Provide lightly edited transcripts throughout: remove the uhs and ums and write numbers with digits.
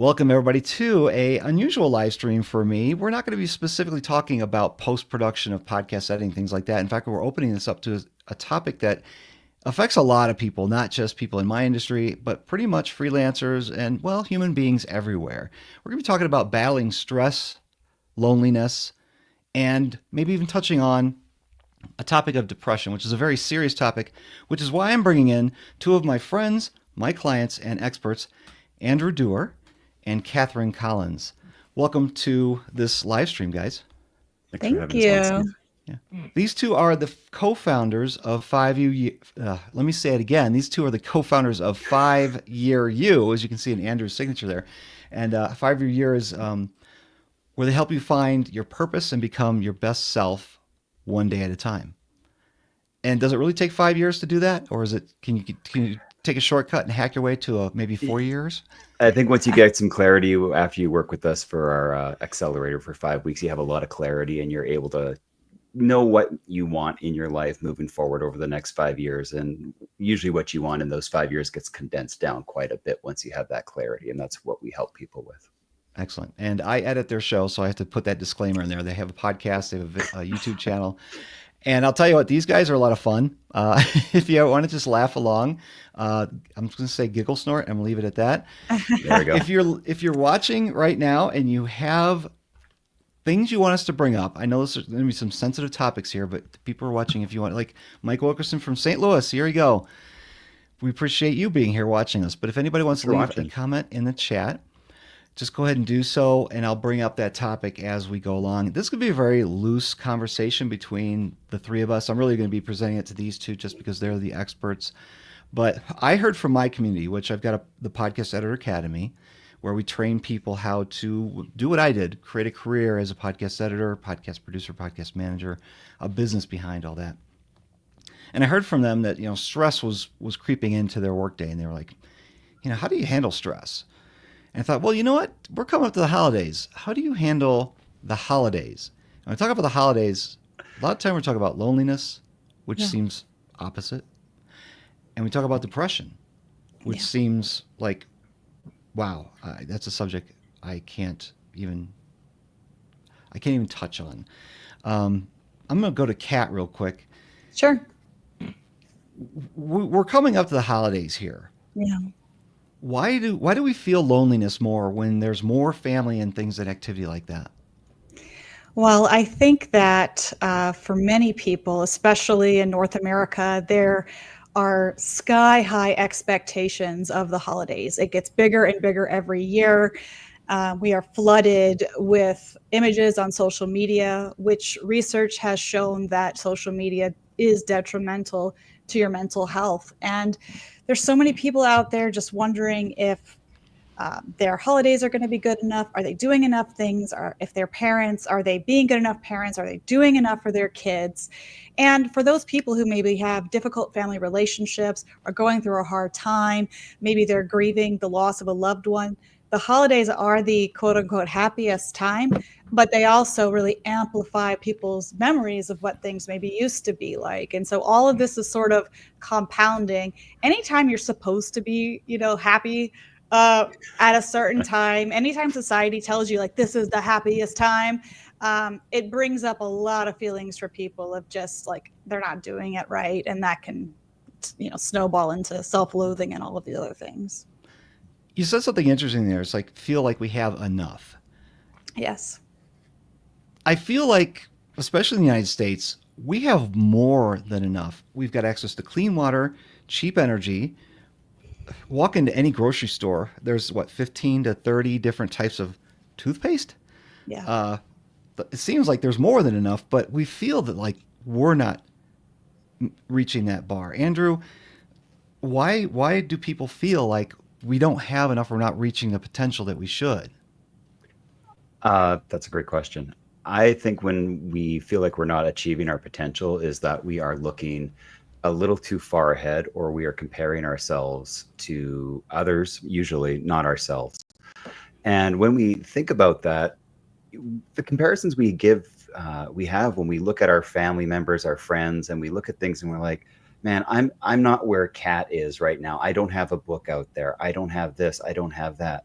Welcome everybody to a unusual live stream for me. We're not going to be specifically talking about post-production of podcast editing, things like that. In fact, we're opening this up to a topic that affects a lot of people, not just people in my industry, but pretty much freelancers and, well, human beings everywhere. We're going to be talking about battling stress, loneliness, and maybe even touching on a topic of depression, which is a very serious topic, which is why I'm bringing in two of my friends, my clients, and experts, Andrew Dewar and Catherine Collins. Welcome to this live stream, guys. Thanks for Thank having us on, you. Steve. Yeah. These two are the co-founders of 5U. Let me say it again. These two are the co-founders of 5-Year You, as you can see in Andrew's signature there. And 5-Year You is where they help you find your purpose and become your best self one day at a time. And does it really take 5 years to do that, or is it? Can you take a shortcut and hack your way to maybe 4 years? I think once you get some clarity after you work with us for our accelerator for 5 weeks, you have a lot of clarity and you're able to know what you want in your life moving forward over the next 5 years. And usually what you want in those 5 years gets condensed down quite a bit once you have that clarity. And that's what we help people with. Excellent. And I edit their show, so I have to put that disclaimer in there. They have a podcast, they have a YouTube channel. And I'll tell you what, these guys are a lot of fun. If you want to just laugh along, I'm just going to say giggle snort and leave it at that. There we go. If you're watching right now and you have things you want us to bring up, I know there's going to be some sensitive topics here, but people are watching. If you want, like Mike Wilkerson from St. Louis, here you go. We appreciate you being here watching us. But if anybody wants to leave a comment in the chat, just go ahead and do so, and I'll bring up that topic as we go along. This could be a very loose conversation between the three of us. I'm really going to be presenting it to these two just because they're the experts. But I heard from my community, which I've got the Podcast Editor Academy, where we train people how to do what I did, create a career as a podcast editor, podcast producer, podcast manager, a business behind all that. And I heard from them that, stress was creeping into their workday, and they were like, how do you handle stress? And I thought, well, you know what? We're coming up to the holidays. How do you handle the holidays? When I talk about the holidays, a lot of time we're talking about loneliness, which seems opposite. And we talk about depression, which seems like, wow, that's a subject I can't even touch on. I'm going to go to Kat real quick. Sure. We're coming up to the holidays here. Yeah. Why do we feel loneliness more when there's more family and things and activity like that? Well, I think that for many people, especially in North America, there are sky-high expectations of the holidays. It gets bigger and bigger every year. We are flooded with images on social media, which research has shown that social media is detrimental to your mental health. And there's so many people out there just wondering if their holidays are going to be good enough. Are they doing enough things? Or if they're parents, are they being good enough parents? Are they doing enough for their kids? And for those people who maybe have difficult family relationships, are going through a hard time, maybe they're grieving the loss of a loved one, the holidays are the quote unquote happiest time, but they also really amplify people's memories of what things maybe used to be like. And so all of this is sort of compounding. Anytime you're supposed to be, happy at a certain time, anytime society tells you like this is the happiest time, it brings up a lot of feelings for people of just like they're not doing it right. And that can, snowball into self-loathing and all of the other things. You said something interesting there. It's like, feel like we have enough. Yes. I feel like, especially in the United States, we have more than enough. We've got access to clean water, cheap energy. Walk into any grocery store. There's 15 to 30 different types of toothpaste. Yeah. It seems like there's more than enough, but we feel that like we're not reaching that bar. Andrew, why do people feel like we don't have enough, we're not reaching the potential that we should? That's a great question. I think when we feel like we're not achieving our potential is that we are looking a little too far ahead, or we are comparing ourselves to others, usually not ourselves. And when we think about that, the comparisons we have when we look at our family members, our friends, and we look at things and we're like, man, I'm not where Kat is right now. I don't have a book out there. I don't have this. I don't have that.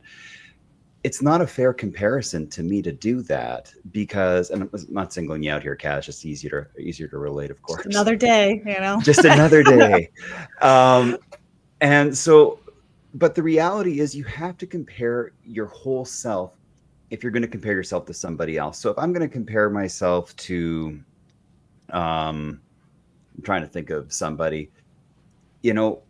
it's not a fair comparison to me to do that because, and I'm not singling you out here, Kat. It's just easier to relate, of course. Just another day, you know. Just another day. And so, but the reality is, you have to compare your whole self if you're going to compare yourself to somebody else. So if I'm going to compare myself to, I'm trying to think of somebody, you know,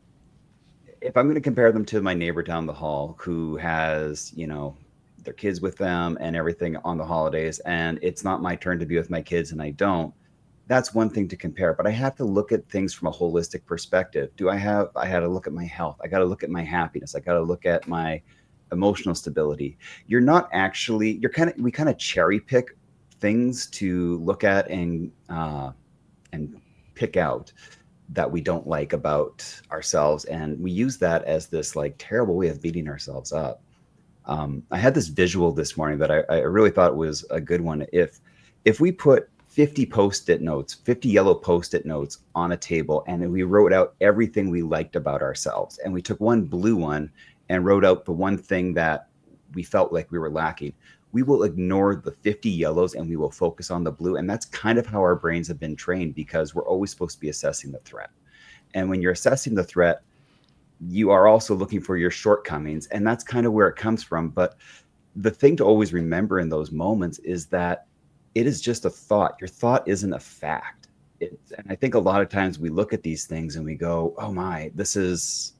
if I'm going to compare them to my neighbor down the hall who has, you know, their kids with them and everything on the holidays, and it's not my turn to be with my kids and I don't, that's one thing to compare. But I have to look at things from a holistic perspective. I had to look at my health. I got to look at my happiness. I got to look at my emotional stability. We kind of cherry pick things to look at and pick out that we don't like about ourselves. And we use that as this like terrible way of beating ourselves up. I had this visual this morning that I really thought was a good one. If we put 50 post-it notes, 50 yellow post-it notes on a table, and then we wrote out everything we liked about ourselves, and we took one blue one and wrote out the one thing that we felt like we were lacking, we will ignore the 50 yellows and we will focus on the blue. And that's kind of how our brains have been trained, because we're always supposed to be assessing the threat. And when you're assessing the threat, you are also looking for your shortcomings, and that's kind of where it comes from. But the thing to always remember in those moments is that it is just a thought. Your thought isn't a fact. And I think a lot of times we look at these things and we go, oh my, this is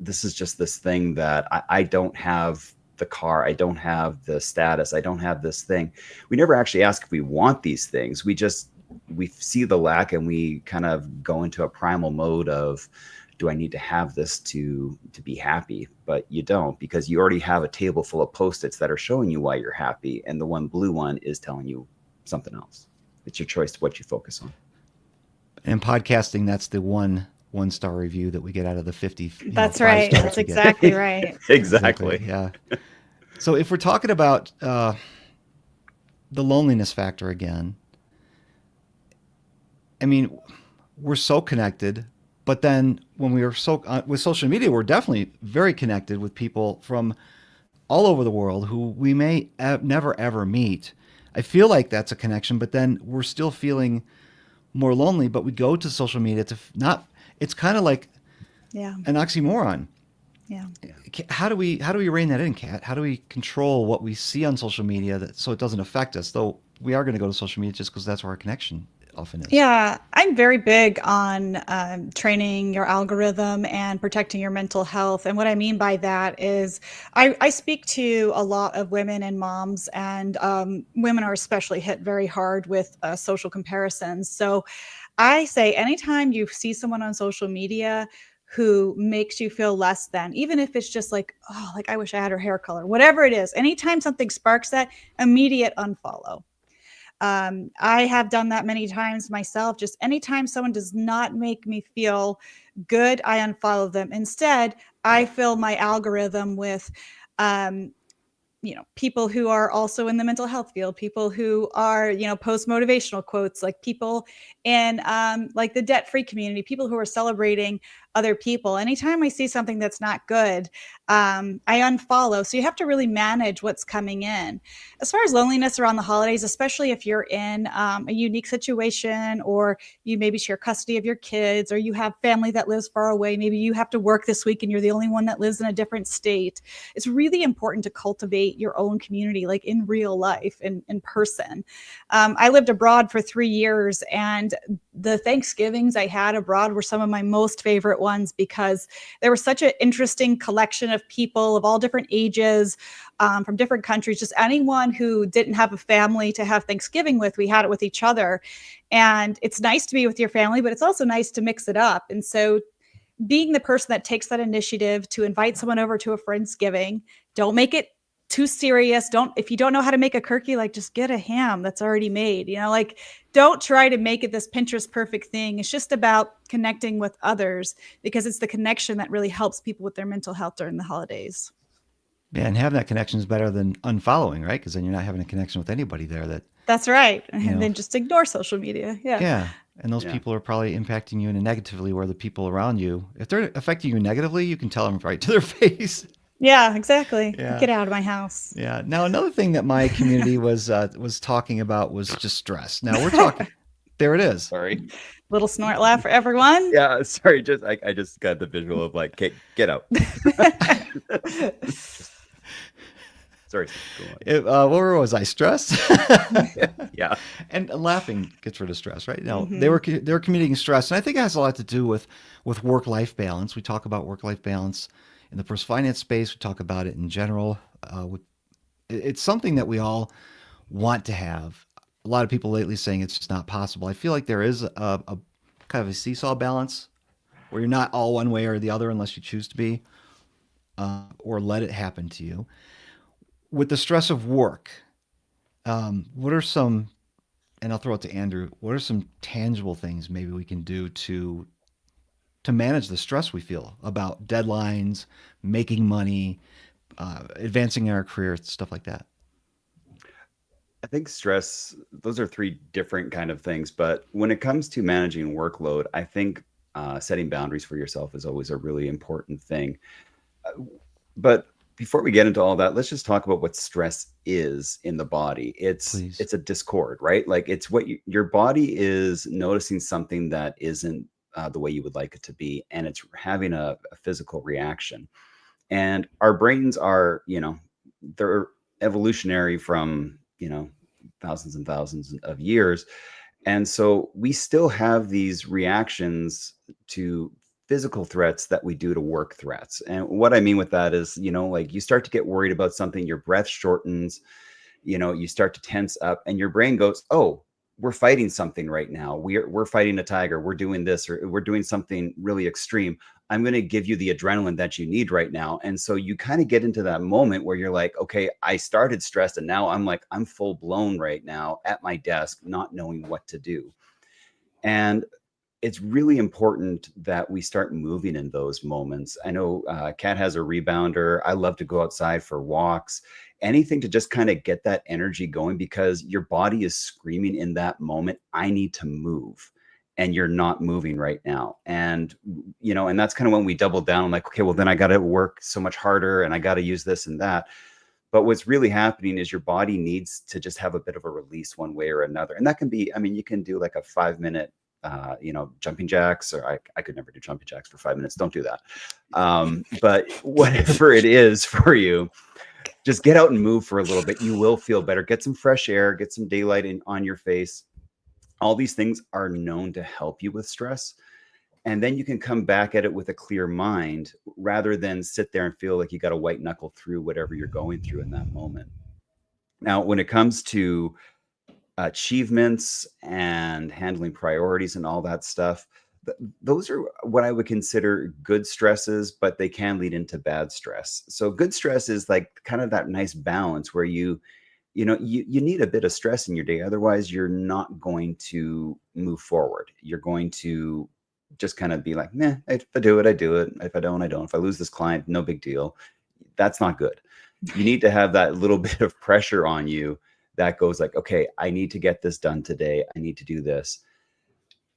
just this thing that I don't have the car, I don't have the status, I don't have this thing. We never actually ask if we want these things. We see the lack and we kind of go into a primal mode of, do I need to have this to be happy? But you don't, because you already have a table full of Post-its that are showing you why you're happy. And the one blue one is telling you something else. It's your choice to what you focus on. And podcasting, that's the one-star review that we get out of the 50. That's right. That's exactly right. Exactly. Yeah. So if we're talking about the loneliness factor again, I mean, we're so connected, but then when we are with social media, we're definitely very connected with people from all over the world who we may never ever meet. I feel like that's a connection, but then we're still feeling more lonely, but we go to social media it's kind of like an oxymoron. Yeah. How do we rein that in, Kat? How do we control what we see on social media so it doesn't affect us? Though we are going to go to social media just because that's where our connection often is. Yeah, I'm very big on training your algorithm and protecting your mental health. And what I mean by that is I speak to a lot of women and moms, and women are especially hit very hard with social comparisons. So I say anytime you see someone on social media who makes you feel less than, even if it's just like, oh, like I wish I had her hair color, whatever it is, anytime something sparks that, immediate unfollow. I have done that many times myself. Just anytime someone does not make me feel good, I unfollow them. Instead, I fill my algorithm with, people who are also in the mental health field, people who are, post motivational quotes, like people in like the debt-free community, people who are celebrating other people. Anytime I see something that's not good, I unfollow. So you have to really manage what's coming in. As far as loneliness around the holidays, especially if you're in a unique situation, or you maybe share custody of your kids, or you have family that lives far away, maybe you have to work this week and you're the only one that lives in a different state. It's really important to cultivate your own community, like in real life, in person. I lived abroad for 3 years, and the Thanksgivings I had abroad were some of my most favorite ones, because there was such an interesting collection of people of all different ages, from different countries. Just anyone who didn't have a family to have Thanksgiving with, we had it with each other. And it's nice to be with your family, but it's also nice to mix it up. And so being the person that takes that initiative to invite someone over to a Friendsgiving, don't make it too serious. If you don't know how to make a turkey, like just get a ham that's already made, like don't try to make it this Pinterest perfect thing. It's just about connecting with others, because it's the connection that really helps people with their mental health during the holidays. Yeah, and having that connection is better than unfollowing, right? Because then you're not having a connection with anybody there. That's right. And then just ignore social media. Yeah. Yeah. And those people are probably impacting you negatively, where the people around you, if they're affecting you negatively, you can tell them right to their face. Yeah, exactly. Yeah. Get out of my house. Yeah. Now, another thing that my community was talking about was just stress. Now we're talking. There it is. Sorry. Little snort laugh for everyone. Yeah, sorry. Just I just got the visual of like, get out. Just sorry, Steve, go on. Where was I? Stress. Yeah. And laughing gets rid of stress, right? Now Hmm. they were communicating stress, and I think it has a lot to do with work life balance. We talk about work life balance in the personal finance space. We talk about it in general. It's something that we all want to have. A lot of people lately saying it's just not possible. I feel like there is a kind of a seesaw balance where you're not all one way or the other unless you choose to be, or let it happen to you. With the stress of work, what are some, and I'll throw it to Andrew, what are some tangible things maybe we can do to manage the stress we feel about deadlines, making money, advancing in our career, stuff like that? I think stress, those are three different kind of things. But when it comes to managing workload, I think setting boundaries for yourself is always a really important thing. But before we get into all that, let's just talk about what stress is in the body. Please. It's a discord, right? Like it's what your body is noticing something that isn't the way you would like it to be, and it's having a physical reaction. And our brains are, they're evolutionary from, thousands and thousands of years. And so we still have these reactions to physical threats that we do to work threats. And what I mean with that is, like you start to get worried about something, your breath shortens, you start to tense up and your brain goes, "Oh, we're fighting something right now. We're fighting a tiger. We're doing this or we're doing something really extreme. I'm going to give you the adrenaline that you need right now." And so you kind of get into that moment where you're like, "Okay, I started stressed and now I'm full blown right now at my desk, not knowing what to do." And it's really important that we start moving in those moments. I know Kat has a rebounder. I love to go outside for walks, anything to just kind of get that energy going because your body is screaming in that moment, "I need to move." And you're not moving right now. And, and that's kind of when we double down. I'm like, okay, well, then I got to work so much harder and I got to use this and that. But what's really happening is your body needs to just have a bit of a release one way or another. And that can be, I mean, you can do like a 5 minute, jumping jacks, or I could never do jumping jacks for 5 minutes. Don't do that. But whatever it is for you, just get out and move for a little bit. You will feel better. Get some fresh air, get some daylight on your face. All these things are known to help you with stress. And then you can come back at it with a clear mind rather than sit there and feel like you got to white knuckle through whatever you're going through in that moment. Now, when it comes to achievements and handling priorities and all that stuff, those are what I would consider good stresses, but they can lead into bad stress. So good stress is like kind of that nice balance where you need a bit of stress in your day. Otherwise, you're not going to move forward. You're going to just kind of be like, "Meh, if I do it, I do it. If I don't, I don't. If I lose this client, no big deal." That's not good. You need to have that little bit of pressure on you that goes like, "Okay, I need to get this done today. I need to do this."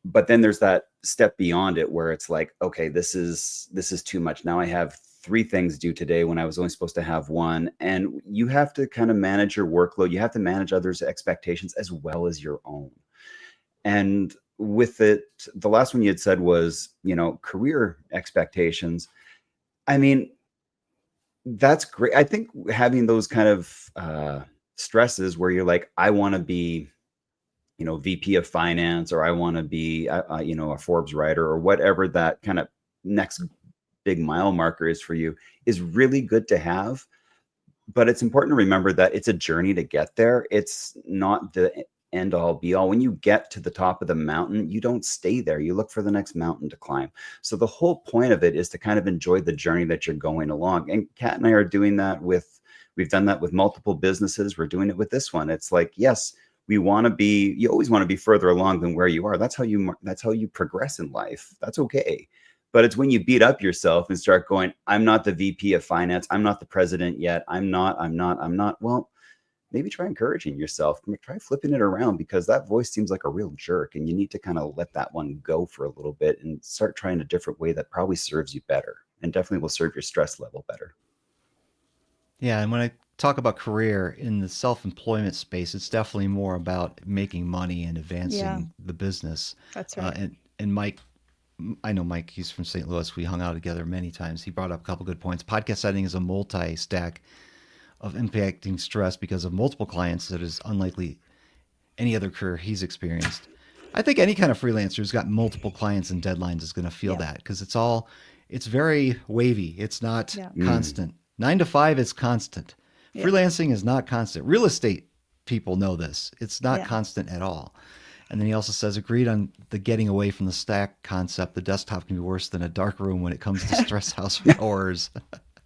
But then there's that step beyond it where it's like, "Okay, this is too much. Now I have three things due today when I was only supposed to have one." And you have to kind of manage your workload. You have to manage others' expectations as well as your own. And with it, the last one you had said was, career expectations. I mean, that's great. I think having those kind of stresses where you're like, "I want to be, VP of finance, or I want to be, a Forbes writer," or whatever that kind of next big mile marker is for you, is really good to have. But it's important to remember that it's a journey to get there. It's not the end all be all. When you get to the top of the mountain, you don't stay there. You look for the next mountain to climb. So the whole point of it is to kind of enjoy the journey that you're going along. And Kat and I are doing that we've done that with multiple businesses. We're doing it with this one. It's like, yes, you always want to be further along than where you are. That's how you progress in life. That's okay. But it's when you beat up yourself and start going, "I'm not the VP of finance. I'm not the president yet. I'm not. Well, maybe try encouraging yourself. Try flipping it around because that voice seems like a real jerk. And you need to kind of let that one go for a little bit and start trying a different way that probably serves you better and definitely will serve your stress level better." Yeah, and when I talk about career in the self-employment space, it's definitely more about making money and Yeah, advancing the business. that's right. And Mike, I know Mike. He's from St. Louis. We hung out together many times. He brought up a couple good points. Podcast setting is a multi-stack of impacting stress because of multiple clients that is unlikely any other career he's experienced. I think any kind of freelancer who's got multiple clients and deadlines is going to feel Yeah, that because it's very wavy. It's not yeah, Mm. constant. 9 to 5 is constant. yeah, Freelancing is not constant. Real estate people know this. It's not yeah. constant at all. And then he also says, agreed on the getting away from the stack concept. The desktop can be worse than a dark room when it comes to stress house horrors.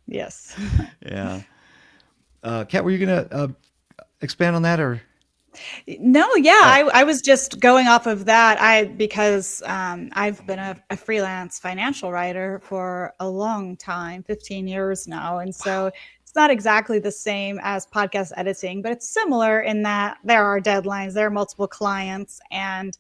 Yes. Yeah. Kat, were you going to expand on that or? No, yeah, Oh, I was just going off of that. Because I've been a freelance financial writer for a long time, 15 years now, and so it's not exactly the same as podcast editing, but it's similar in that there are deadlines, there are multiple clients, and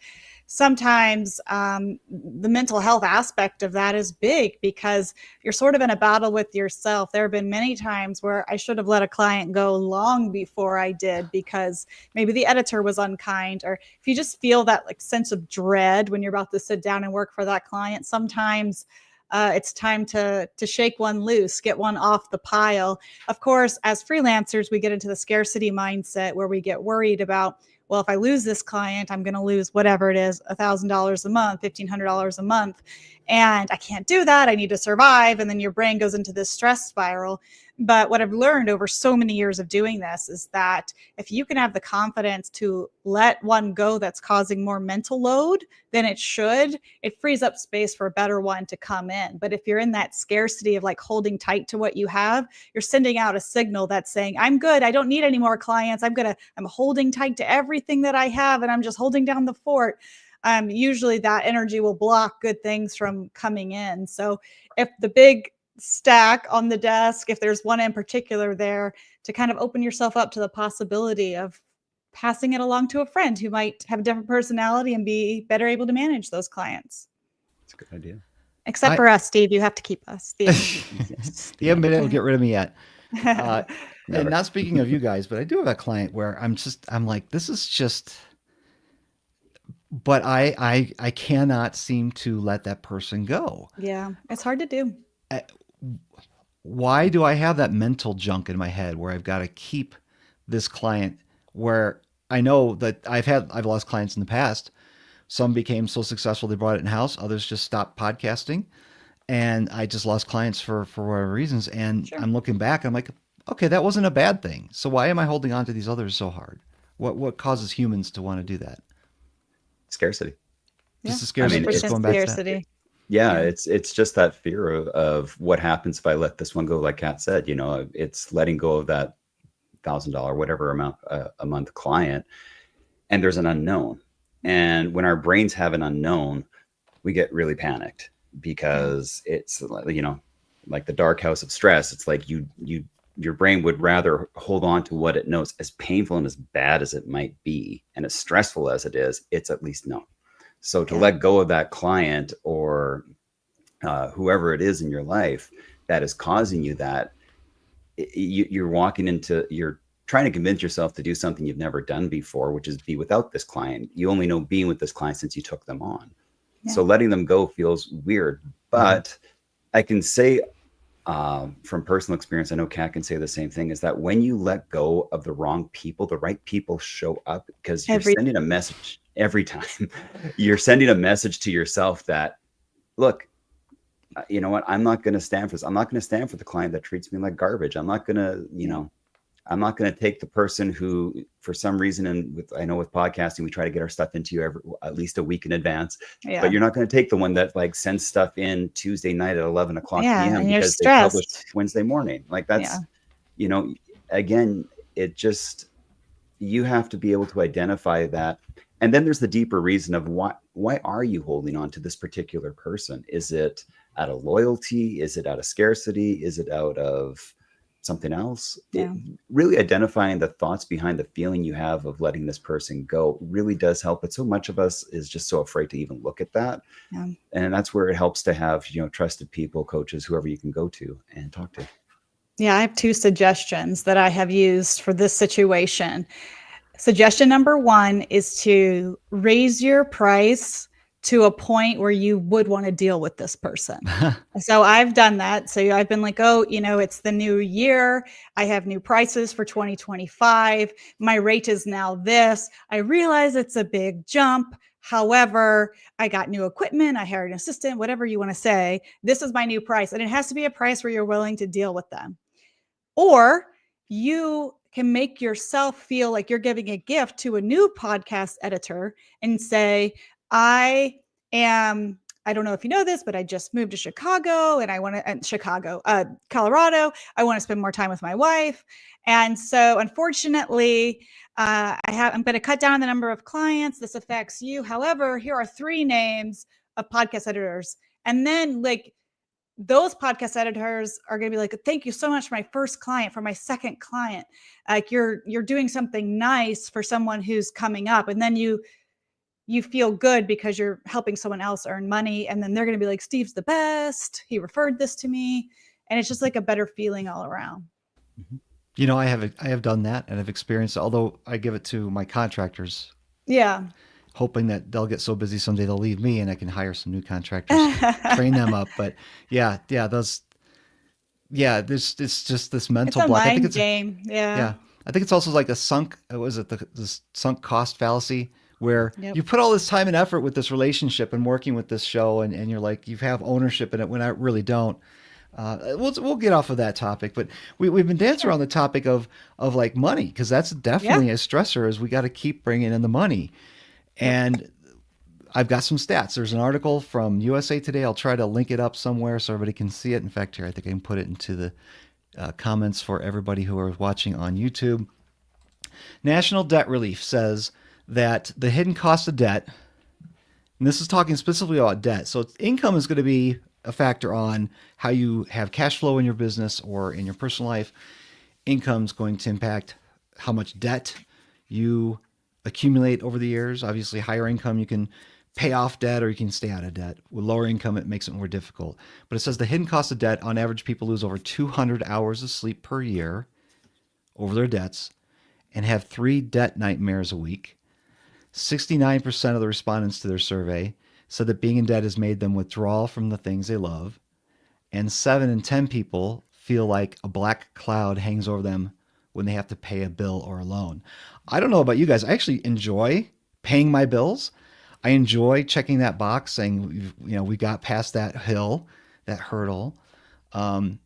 sometimes the mental health aspect of that is big because you're sort of in a battle with yourself. There have been many times where I should have let a client go long before I did because maybe the editor was unkind, or if you just feel that like sense of dread when you're about to sit down and work for that client, sometimes it's time to shake one loose, get one off the pile. Of course, as freelancers, we get into the scarcity mindset where we get worried about, well, if I lose this client, I'm going to lose whatever it is, $1,000 a month, $1,500 a month. And I can't do that. I need to survive. And then your brain goes into this stress spiral. But what I've learned over so many years of doing this is that if you can have the confidence to let one go that's causing more mental load than it should, it frees up space for a better one to come in. But if you're in that scarcity of like holding tight to what you have, you're sending out a signal that's saying, I'm good. I don't need any more clients. I'm holding tight to everything that I have and I'm just holding down the fort. Usually that energy will block good things from coming in. So if the big stack on the desk, if there's one in particular there, to kind of open yourself up to the possibility of passing it along to a friend who might have a different personality and be better able to manage those clients. It's a good idea. Except I, for us, Steve, you have to keep us. Steve. Yes. you haven't been able to Yeah. get rid of me yet. Uh, and Never. not speaking of you guys, but I do have a client where I'm like, this is just, but I cannot seem to let that person go. Yeah, it's hard to do. Uh, Why do I have that mental junk in my head where I've got to keep this client where I know that I've lost clients in the past. Some became so successful they brought it in house. Others just stopped podcasting, and I just lost clients for whatever reasons. And Sure. I'm looking back, I'm like, okay, that wasn't a bad thing. So why am I holding on to these others so hard? What causes humans to want to do that? Scarcity. Yeah, Just the scarcity. mean, Just 100% going back to that. scarcity. Yeah, Yeah. it's just that fear of what happens if I let this one go. Like Kat said, it's letting go of that $1,000, whatever amount a month client, and there's an unknown. And when our brains have an unknown, we get really panicked Yeah. because it's like the dark house of stress. It's like your brain would rather hold on to what it knows, as painful and as bad as it might be, and as stressful as it is. It's at least known. So to Yeah. let go of that client or whoever it is in your life that is causing you that, you're trying to convince yourself to do something you've never done before, which is be without this client. You only know being with this client since you took them on. Yeah. So letting them go feels weird. But I can say from personal experience, I know Kat can say the same thing, is that when you let go of the wrong people, the right people show up because you're Every sending a message every time. You're sending a message to yourself that, look, you know what? I'm not going to stand for this. I'm not going to stand for the client that treats me like garbage. I'm not going to, I'm not going to take the person who, for some reason, and I know with podcasting, we try to get our stuff into you at least a week in advance. Yeah. But you're not going to take the one that like sends stuff in Tuesday night at 11 o'clock Yeah, p.m. and you're because they published stressed. Wednesday morning. Like that's, Yeah. Again, it just, you have to be able to identify that. And then there's the deeper reason of why are you holding on to this particular person? Is it out of loyalty? Is it out of scarcity? Is it out of something else? Yeah. Really identifying the thoughts behind the feeling you have of letting this person go really does help. But so much of us is just so afraid to even look at that. Yeah. And that's where it helps to have, trusted people, coaches, whoever you can go to and talk to. Yeah, I have two suggestions that I have used for this situation. Suggestion number one is to raise your price to a point where you would want to deal with this person. So I've done that. So I've been like, oh, it's the new year. I have new prices for 2025. My rate is now this. I realize it's a big jump. However, I got new equipment. I hired an assistant, whatever you want to say. This is my new price. And it has to be a price where you're willing to deal with them. Or you can make yourself feel like you're giving a gift to a new podcast editor and say, I don't know if you know this, but I just moved to Chicago and Colorado. I want to spend more time with my wife. And so unfortunately, I'm going to cut down the number of clients. This affects you. However, here are 3 names of podcast editors. And then those podcast editors are going to be like, thank you so much for my first client, for my second client. Like you're doing something nice for someone who's coming up. And then you feel good because you're helping someone else earn money. And then they're going to be like, Steve's the best. He referred this to me. And it's just like a better feeling all around. I have done that and I've experienced, although I give it to my contractors. Yeah. Hoping that they'll get so busy someday they'll leave me and I can hire some new contractors, train them up. But it's just this mental block. I think it's a mind game. Yeah. I think it's also like the sunk cost fallacy where you put all this time and effort with this relationship and working with this show and you're like, you have ownership in it when I really don't. We'll get off of that topic, but we've been dancing around the topic of like money, because that's definitely a stressor, is we got to keep bringing in the money. And I've got some stats. There's an article from USA Today. I'll try to link it up somewhere so everybody can see it. In fact, here, I think I can put it into the comments for everybody who are watching on YouTube. National Debt Relief says that the hidden cost of debt, and this is talking specifically about debt, so income is going to be a factor on how you have cash flow in your business or in your personal life. Income is going to impact how much debt you accumulate over the years. Obviously, higher income, you can pay off debt or you can stay out of debt. With lower income, it makes it more difficult. But it says the hidden cost of debt, on average, people lose over 200 hours of sleep per year over their debts and have 3 debt nightmares a week. 69% of the respondents to their survey said that being in debt has made them withdraw from the things they love. And 7 in 10 people feel like a black cloud hangs over them when they have to pay a bill or a loan. I don't know about you guys. I actually enjoy paying my bills. I enjoy checking that box saying, we got past that hill, that hurdle. I've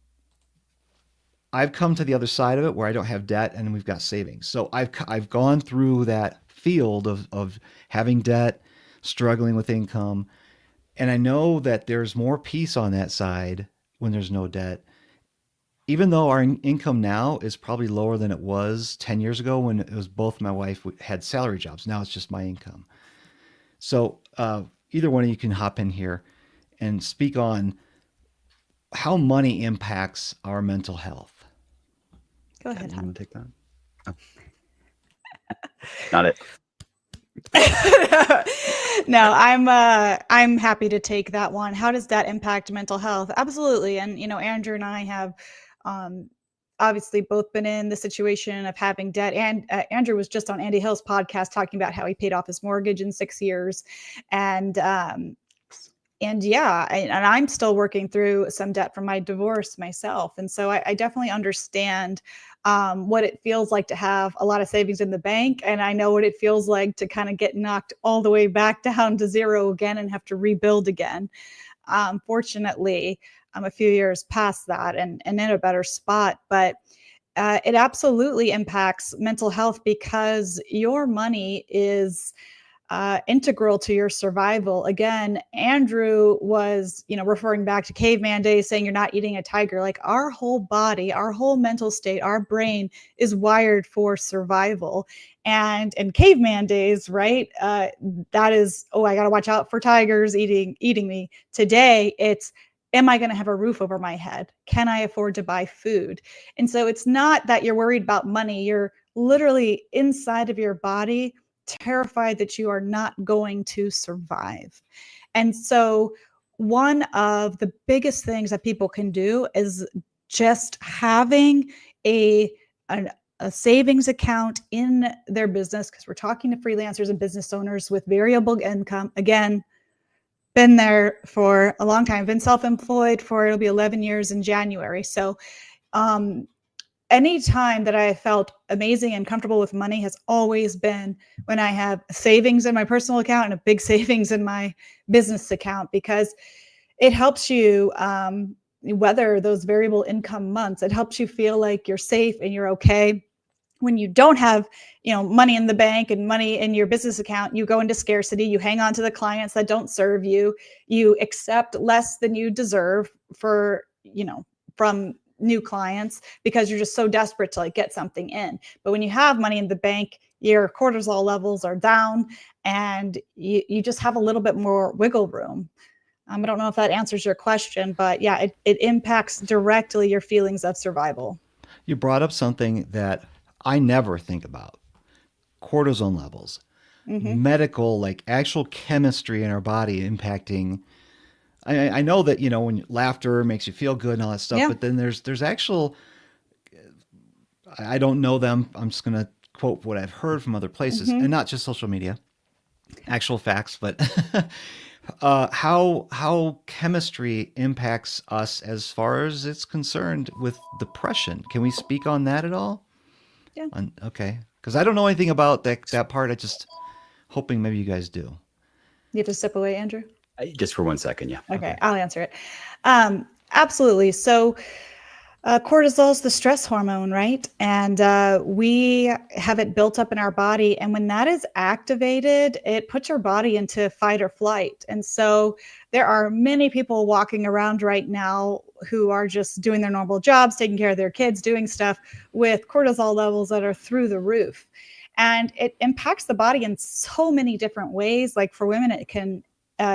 come to the other side of it where I don't have debt and we've got savings. So I've gone through that field of having debt, struggling with income. And I know that there's more peace on that side when there's no debt. Even though our income now is probably lower than it was 10 years ago when it was both my wife had salary jobs. Now it's just my income. So either one of you can hop in here and speak on how money impacts our mental health. Go ahead, You hon. want to take that? Oh. Not it. No, I'm happy to take that one. How does that impact mental health? Absolutely. And Andrew and I have obviously both been in the situation of having debt. And Andrew was just on Andy Hill's podcast talking about how he paid off his mortgage in 6 years. And I'm still working through some debt from my divorce myself. And so I definitely understand what it feels like to have a lot of savings in the bank. And I know what it feels like to kind of get knocked all the way back down to zero again and have to rebuild again. Fortunately, I'm a few years past that and in a better spot. But it absolutely impacts mental health because your money is integral to your survival. Again, Andrew was, referring back to caveman days, saying you're not eating a tiger. Like our whole body, our whole mental state, our brain is wired for survival. And in caveman days, right? That is, I got to watch out for tigers eating me. Today, it's, am I going to have a roof over my head? Can I afford to buy food? And so it's not that you're worried about money. You're literally inside of your body, terrified that you are not going to survive. And so one of the biggest things that people can do is just having a an, a savings account in their business, because we're talking to freelancers and business owners with variable income. Again, been there for a long time, been self-employed for, it'll be 11 years in January. So um, any time that I felt amazing and comfortable with money has always been when I have savings in my personal account and a big savings in my business account, because it helps you weather those variable income months. It helps you feel like you're safe and you're okay. When you don't have, money in the bank and money in your business account, you go into scarcity. You hang on to the clients that don't serve you. You accept less than you deserve from new clients, because you're just so desperate to get something in. But when you have money in the bank, your cortisol levels are down, and you just have a little bit more wiggle room. I don't know if that answers your question, but yeah, it impacts directly your feelings of survival. You brought up something that I never think about: cortisone levels, medical, like actual chemistry in our body impacting. I know that, when laughter makes you feel good and all that stuff, Yeah. but then there's actual, I don't know them. I'm just going to quote what I've heard from other places, and not just social media, actual facts, but how chemistry impacts us as far as it's concerned with depression. Can we speak on that at all? Yeah. Okay. Because I don't know anything about that part. I just hoping maybe you guys do. You have to step away, Andrew. Just for 1 second, yeah. Okay, I'll answer it. Absolutely. So cortisol is the stress hormone, right? And we have it built up in our body. And when that is activated, it puts your body into fight or flight. And so there are many people walking around right now who are just doing their normal jobs, taking care of their kids, doing stuff with cortisol levels that are through the roof. And it impacts the body in so many different ways. Like for women, it can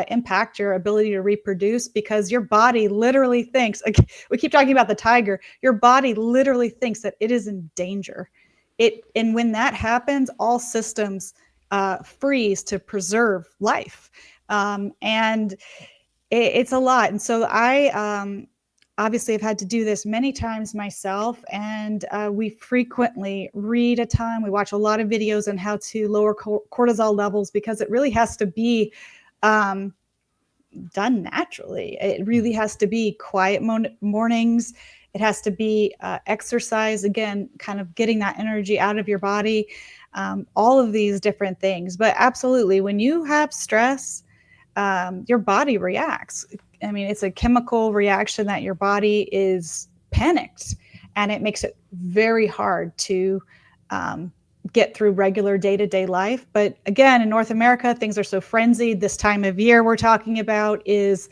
impact your ability to reproduce, because your body literally thinks, like, we keep talking about the tiger, your body literally thinks that it is in danger. And when that happens, all systems freeze to preserve life. And it's a lot. And so I obviously have had to do this many times myself, and we frequently read a ton. We watch a lot of videos on how to lower cortisol levels, because it really has to be done naturally. It really has to be quiet mornings. It has to be exercise, again, kind of getting that energy out of your body, all of these different things. But absolutely, when you have stress, your body reacts. I mean, it's a chemical reaction that your body is panicked, and it makes it very hard to get through regular day-to-day life. But again, in North America, things are so frenzied. This time of year we're talking about is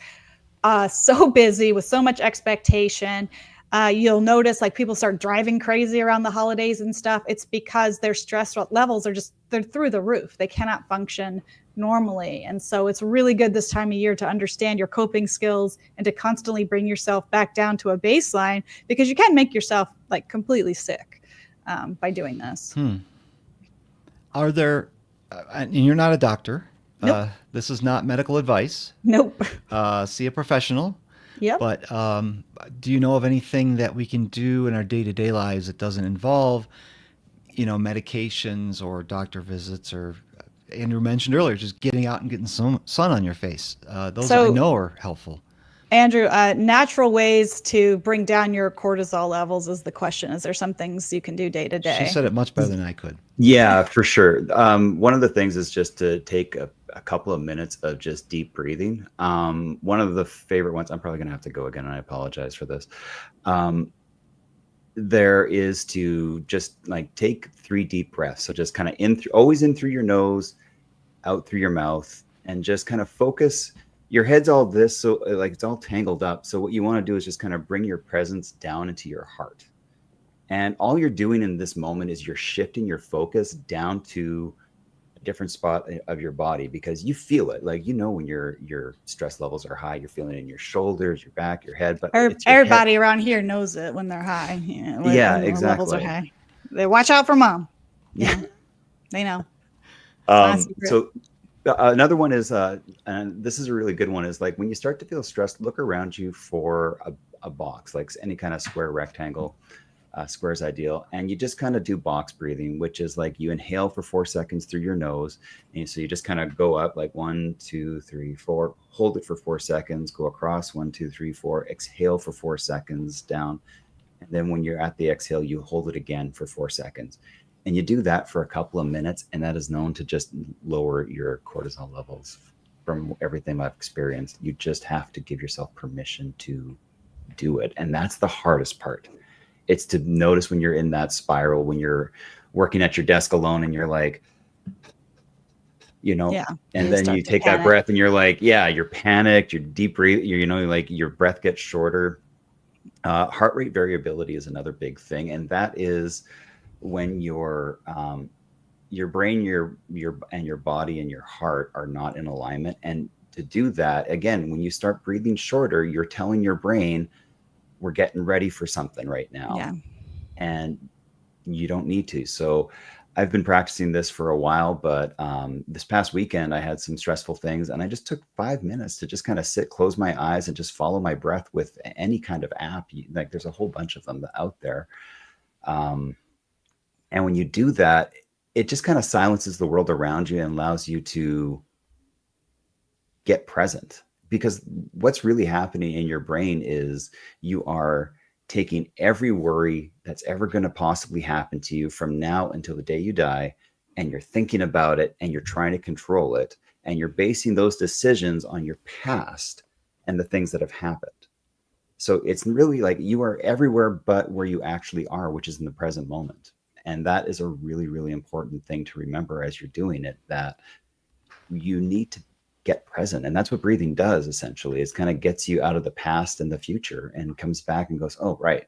so busy with so much expectation. You'll notice people start driving crazy around the holidays and stuff. It's because their stress levels they're through the roof. They cannot function normally. And so it's really good this time of year to understand your coping skills and to constantly bring yourself back down to a baseline, because you can make yourself completely sick by doing this. Are there, and you're not a doctor. Nope. This is not medical advice. Nope. See a professional. Yep. But do you know of anything that we can do in our day-to-day lives that doesn't involve, medications or doctor visits, or Andrew mentioned earlier, just getting out and getting some sun on your face? Those I know are helpful. Andrew, natural ways to bring down your cortisol levels is the question. Is there some things you can do day to day? She said it much better than I could. Yeah, for sure. One of the things is just to take a couple of minutes of just deep breathing. One of the favorite ones, I'm probably going to have to go again, and I apologize for this. There is to just take 3 deep breaths. So just kind of always in through your nose, out through your mouth, and just kind of focus. Your head's all this, so it's all tangled up. So what you want to do is just kind of bring your presence down into your heart. And all you're doing in this moment is you're shifting your focus down to a different spot of your body, because you feel it. When your stress levels are high, you're feeling it in your shoulders, your back, your head. But everybody around here knows it when they're high. When exactly. Levels are high. They watch out for mom. Yeah, they know. So another one is, and this is a really good one, is when you start to feel stressed, look around you for a box, like any kind of square rectangle. Square is ideal. And you just kind of do box breathing, which is like you inhale for 4 seconds through your nose. And so you just kind of go up like 1, 2, 3, 4, hold it for 4 seconds, go across 1, 2, 3, 4, exhale for 4 seconds down. And then when you're at the exhale, you hold it again for 4 seconds. And you do that for a couple of minutes. And that is known to just lower your cortisol levels from everything I've experienced. You just have to give yourself permission to do it. And that's the hardest part. It's to notice when you're in that spiral, when you're working at your desk alone and you're like, Yeah. and You then you start to take that panic. breath and you're like, yeah, you're panicked, you're deep breathing, like your breath gets shorter. Heart rate variability is another big thing. And that is when your brain, and your body and your heart are not in alignment. And to do that, again, when you start breathing shorter, you're telling your brain, we're getting ready for something right now. Yeah. And you don't need to. So I've been practicing this for a while, but this past weekend I had some stressful things and I just took 5 minutes to just kind of sit, close my eyes and just follow my breath with any kind of app. Like there's a whole bunch of them out there. Um, and when you do that, it just kind of silences the world around you and allows you to get present, because what's really happening in your brain is you are taking every worry that's ever going to possibly happen to you from now until the day you die, and you're thinking about it and you're trying to control it, and you're basing those decisions on your past and the things that have happened. So it's really like you are everywhere but where you actually are, which is in the present moment. And that is a really, really important thing to remember as you're doing it, that you need to get present. And that's what breathing does essentially. It kind of gets you out of the past and the future and comes back and goes, oh, right,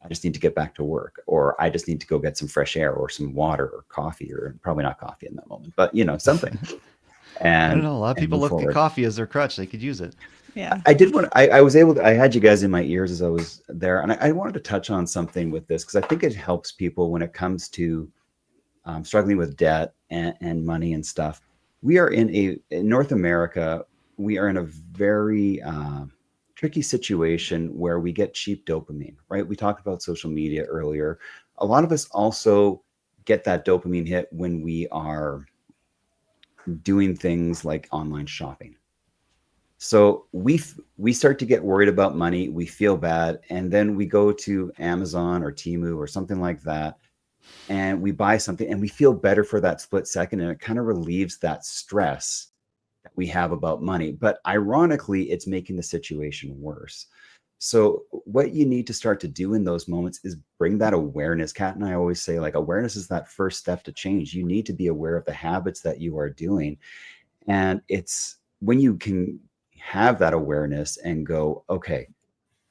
I just need to get back to work, or I just need to go get some fresh air or some water or coffee, or probably not coffee in that moment, but something. I don't and know. A lot of and people move look at forward. coffee as their crutch. They could use it. Yeah. I did want I was able to, I had you guys in my ears as I was there, and I wanted to touch on something with this because I think it helps people when it comes to struggling with debt and money and stuff. We are in North America, we are in a very tricky situation where we get cheap dopamine, right? We talked about social media earlier. A lot of us also get that dopamine hit when we are doing things like online shopping. So we start to get worried about money, we feel bad, and then we go to Amazon or Temu or something like that, and we buy something and we feel better for that split second, and it kind of relieves that stress that we have about money. But ironically, it's making the situation worse. So what you need to start to do in those moments is bring that awareness. Kat and I always say, like, awareness is that first step to change. You need to be aware of the habits that you are doing. And it's when you can have that awareness and go, okay,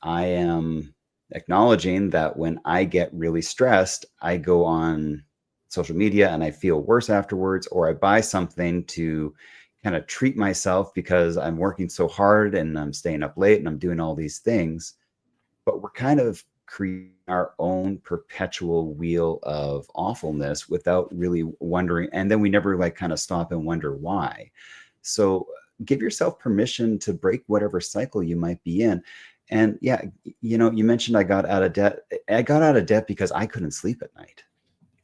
I am acknowledging that when I get really stressed, I go on social media and I feel worse afterwards, or I buy something to kind of treat myself because I'm working so hard and I'm staying up late and I'm doing all these things. But we're kind of creating our own perpetual wheel of awfulness without really wondering. And then we never like kind of stop and wonder why. So give yourself permission to break whatever cycle you might be in. And yeah, you mentioned I got out of debt. I got out of debt because I couldn't sleep at night.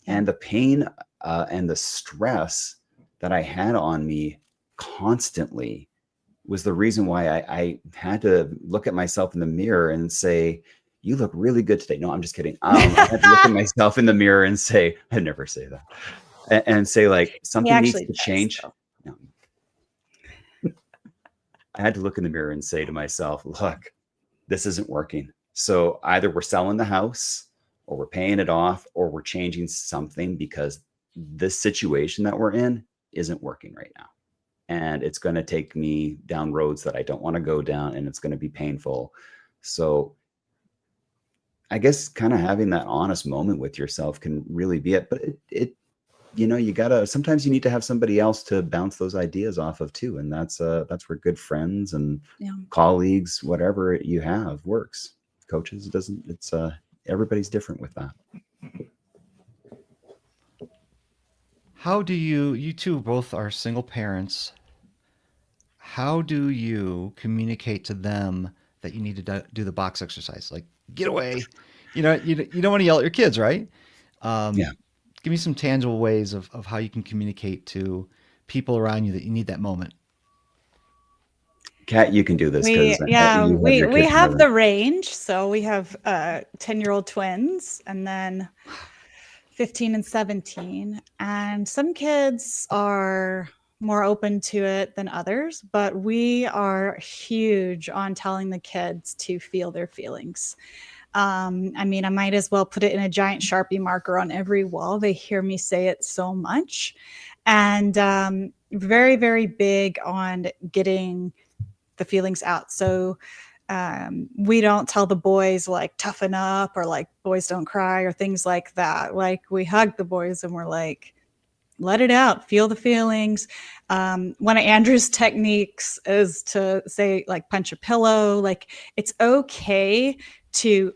Yeah. And the pain and the stress that I had on me constantly was the reason why I had to look at myself in the mirror and say, you look really good today. No, I'm just kidding. I had to look at myself in the mirror and say, I never say that, and say like, He something needs actually to does, change. though. No, I had to look in the mirror and say to myself, look, this isn't working. So either we're selling the house or we're paying it off or we're changing something, because this situation that we're in isn't working right now. And it's going to take me down roads that I don't want to go down, and it's going to be painful. So I guess kind of having that honest moment with yourself can really be it. But you gotta, sometimes you need to have somebody else to bounce those ideas off of too. And that's where good friends and Yeah. colleagues, whatever you have, works. Coaches, it doesn't, it's everybody's different with that. How do you two both are single parents, how do you communicate to them that you need to do the box exercise. Like, get away. You don't want to yell at your kids, right? Yeah. Give me some tangible ways of how you can communicate to people around you that you need that moment. Kat, you can do this because you have your we kids have more the range. So we have 10-year-old twins, and then 15 and 17. And some kids are more open to it than others, but we are huge on telling the kids to feel their feelings. I mean, I might as well put it in a giant Sharpie marker on every wall. They hear me say it so much. And very, very big on getting the feelings out. So we don't tell the boys like toughen up or like boys don't cry or things like that. Like we hug the boys and we're like, let it out, feel the feelings. One of Andrew's techniques is to say like punch a pillow. Like it's okay to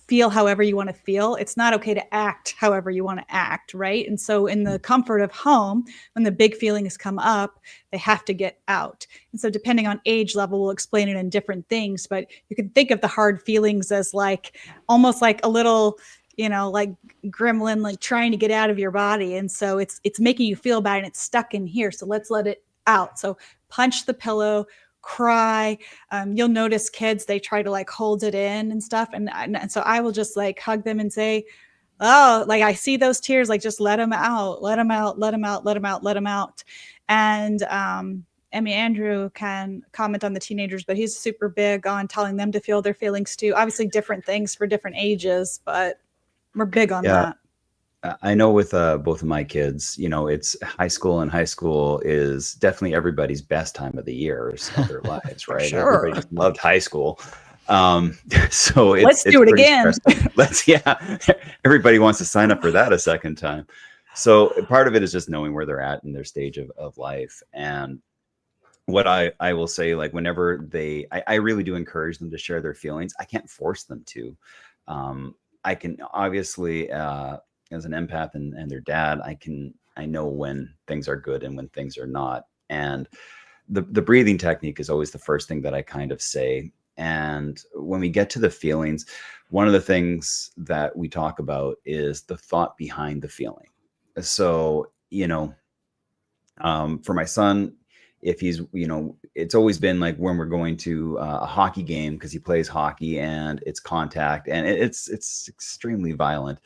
feel however you want to feel. It's not okay to act however you want to act, right? And so in the comfort of home, when the big feelings come up, they have to get out. And so depending on age level, we'll explain it in different things, but you can think of the hard feelings as like almost like a little, like gremlin, like trying to get out of your body. And so it's making you feel bad and it's stuck in here. So let's let it out. So punch the pillow, cry. You'll notice kids, they try to like hold it in and stuff. And so I will just like hug them and say, oh, like I see those tears, like just let them out, let them out, let them out, let them out, let them out. And I mean, Andrew can comment on the teenagers, but he's super big on telling them to feel their feelings too. Obviously different things for different ages, but we're big on that. I know with both of my kids, it's high school, and high school is definitely everybody's best time of the years of their lives, right? Sure. Everybody just loved high school. So let's do it again. Everybody wants to sign up for that a second time. So part of it is just knowing where they're at in their stage of life. And what I will say, like whenever I really do encourage them to share their feelings. I can't force them to. I can obviously, as an empath and their dad, I know when things are good and when things are not. And the breathing technique is always the first thing that I kind of say. And when we get to the feelings, one of the things that we talk about is the thought behind the feeling. So, for my son, if he's, it's always been like when we're going to a hockey game, because he plays hockey and it's contact and it's extremely violent,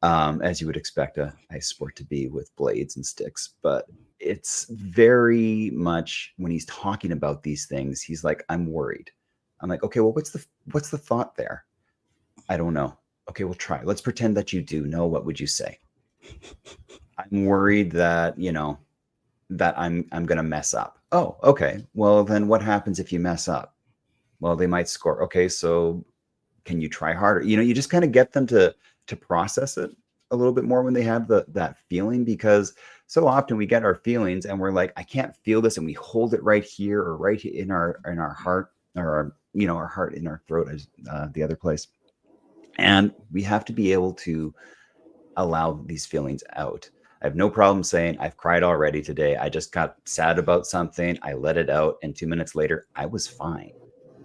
as you would expect a ice sport to be with blades and sticks. But it's very much when he's talking about these things, he's like, I'm worried. I'm like, okay, well, what's the thought there? I don't know. Okay, we'll try. Let's pretend that you do know. What would you say? I'm worried that, that I'm going to mess up. Oh, okay. Well, then what happens if you mess up? Well, they might score. Okay, so can you try harder? You just kind of get them to process it a little bit more when they have that feeling, because so often we get our feelings and we're like, I can't feel this, and we hold it right here or right in our heart, or our heart in our throat is the other place. And we have to be able to allow these feelings out. I have no problem saying I've cried already today. I just got sad about something. I let it out. And 2 minutes later, I was fine.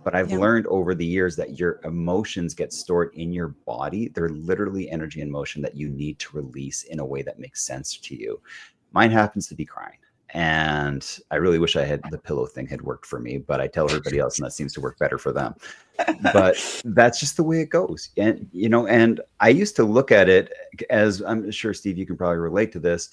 But I've learned over the years that your emotions get stored in your body. They're literally energy and motion that you need to release in a way that makes sense to you. Mine happens to be crying. And I really wish the pillow thing had worked for me, but I tell everybody else and that seems to work better for them. But that's just the way it goes. And, and I used to look at it as, I'm sure, Steve, you can probably relate to this.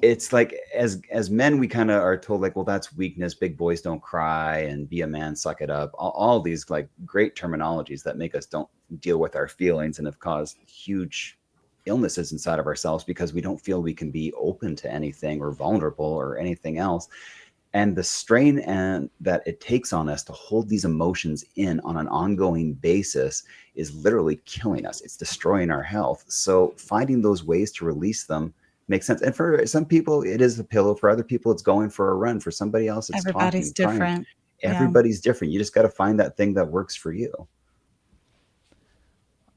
It's like, as men, we kind of are told like, well, that's weakness. Big boys don't cry, and be a man, suck it up. All these like great terminologies that make us don't deal with our feelings and have caused huge illnesses inside of ourselves because we don't feel we can be open to anything or vulnerable or anything else. And the strain that it takes on us to hold these emotions in on an ongoing basis is literally killing us. It's destroying our health. So finding those ways to release them makes sense. And for some people, it is a pillow. For other people, it's going for a run. For somebody else, it's everybody's talking, different. Everybody's different. You just got to find that thing that works for you.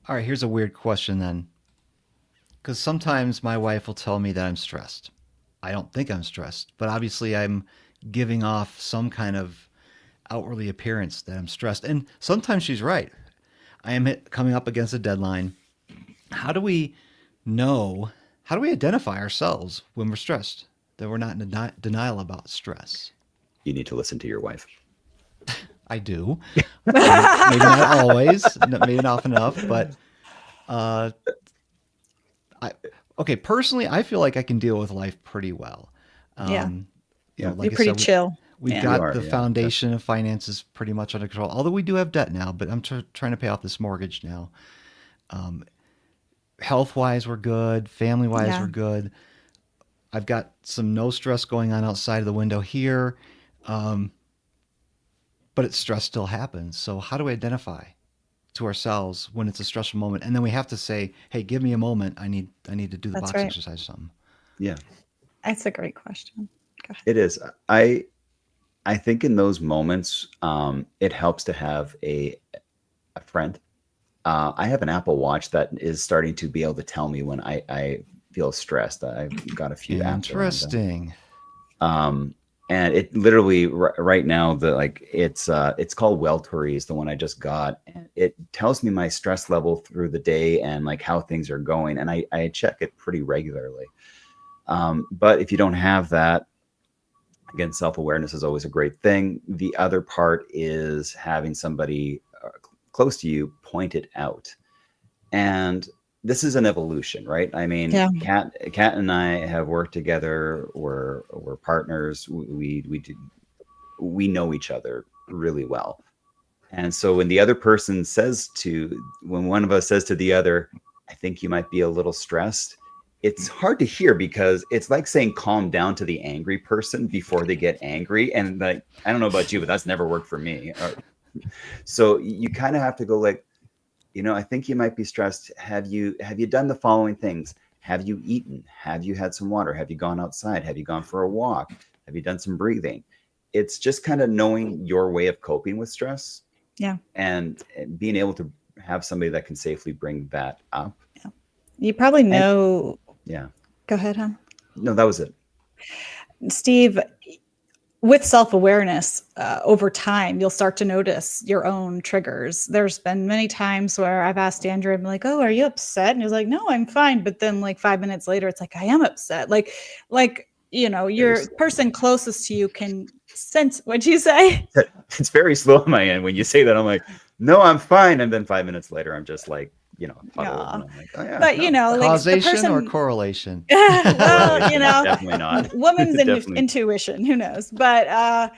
All right, here's a weird question then. Because sometimes my wife will tell me that I'm stressed. I don't think I'm stressed, but obviously I'm giving off some kind of outwardly appearance that I'm stressed. And sometimes she's right. I am coming up against a deadline. How do we know? How do we identify ourselves when we're stressed? That we're not in denial about stress. You need to listen to your wife. I do. Maybe not always, maybe not often enough, but okay. Personally, I feel like I can deal with life pretty well. Yeah. Like You're I pretty said, chill. we've Yeah. got the foundation of finances pretty much under control. Although we do have debt now, but I'm trying to pay off this mortgage now. Health wise, we're good. Family wise, Yeah. we're good. I've got some no stress going on outside of the window here. But stress still happens. So how do we identify to ourselves when it's a stressful moment? And then we have to say, hey, give me a moment. I need to do the That's box right. exercise or something. Yeah, That's a great question. Go ahead. it is. I think in those moments, it helps to have a friend. I have an Apple Watch that is starting to be able to tell me when I feel stressed. I've got a few apps around that. Interesting. And it literally right now it's called Weltories, the one I just got. And it tells me my stress level through the day and like how things are going, and I check it pretty regularly. But if you don't have that, again, self-awareness is always a great thing. The other part is having somebody close to you point it out. And this is an evolution, right? I mean, Yeah. Kat and I have worked together. We're partners. We know each other really well. And so when when one of us says to the other, I think you might be a little stressed, it's hard to hear because it's like saying calm down to the angry person before they get angry. And like, I don't know about you, but that's never worked for me. So you kind of have to go like, I think you might be stressed. Have you done the following things? Have you eaten? Have you had some water? Have you gone outside? Have you gone for a walk? Have you done some breathing? It's just kind of knowing your way of coping with stress. Yeah. And being able to have somebody that can safely bring that up. Yeah. You probably know. Yeah. Go ahead, hon. No, that was it. Steve, with self-awareness, over time, you'll start to notice your own triggers. There's been many times where I've asked Andrew, I'm like, oh, are you upset? And he's like, no, I'm fine. But then like 5 minutes later, it's like, I am upset. Like, your person closest to you can sense. What'd you say? It's very slow on my end. When you say that, I'm like, no, I'm fine. And then 5 minutes later, I'm just like, puddled. And I'm like, oh, yeah. But, like causation or correlation? Well, definitely not. Woman's intuition, who knows? But,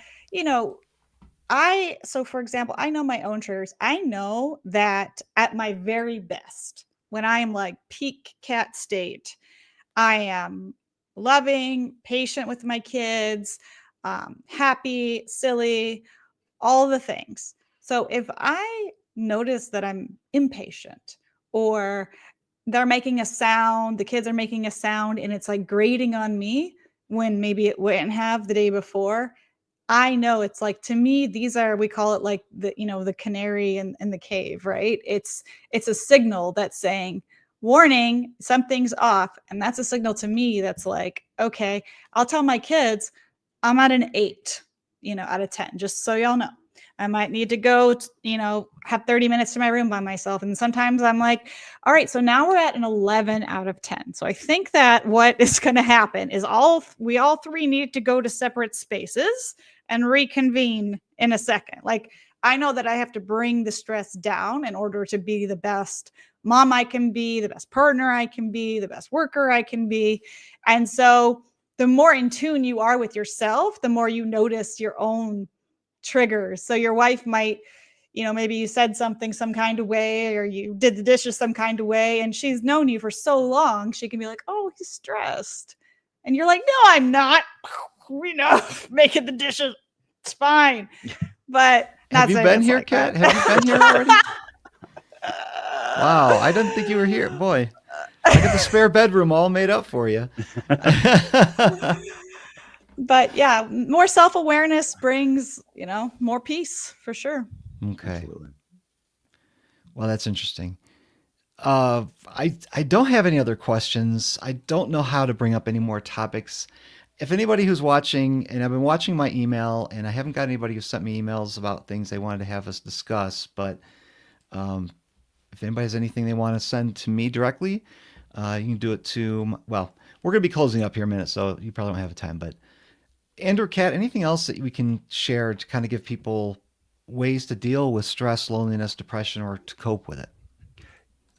so for example, I know my own triggers. I know that at my very best, when I am like peak cat state, I am loving, patient with my kids, happy, silly, all the things. So if I notice that I'm impatient or they're making a sound, the kids are making a sound, and it's like grating on me when maybe it wouldn't have the day before, I know it's like, to me, we call it like the canary in the cave, right? It's a signal that's saying, warning, something's off. And that's a signal to me that's like, okay, I'll tell my kids I'm at an 8, out of 10, just so y'all know. I might need to go, have 30 minutes to my room by myself. And sometimes I'm like, all right, so now we're at an 11 out of 10. So I think that what is going to happen is we all three need to go to separate spaces and reconvene in a second. Like, I know that I have to bring the stress down in order to be the best mom I can be, the best partner I can be, the best worker I can be. And so the more in tune you are with yourself, the more you notice your own triggers. So your wife might, maybe you said something some kind of way, or you did the dishes some kind of way, and she's known you for so long, she can be like, oh, he's stressed. And you're like, no, I'm not. Making the dishes, it's fine. But have you been here, Kat? Have you been here already? Wow, I didn't think you were here. Boy, I got the spare bedroom all made up for you. But yeah, more self-awareness brings, more peace for sure. Okay. Absolutely. Well, that's interesting. I don't have any other questions. I don't know how to bring up any more topics. if anybody who's watching, and I've been watching my email, and I haven't got anybody who sent me emails about things they wanted to have us discuss, but um, if anybody has anything they want to send to me directly, you can do it to, well, we're going to be closing up here in a minute, so you probably don't have time, but Andrew, Kat, anything else that we can share to kind of give people ways to deal with stress, loneliness, depression, or to cope with it?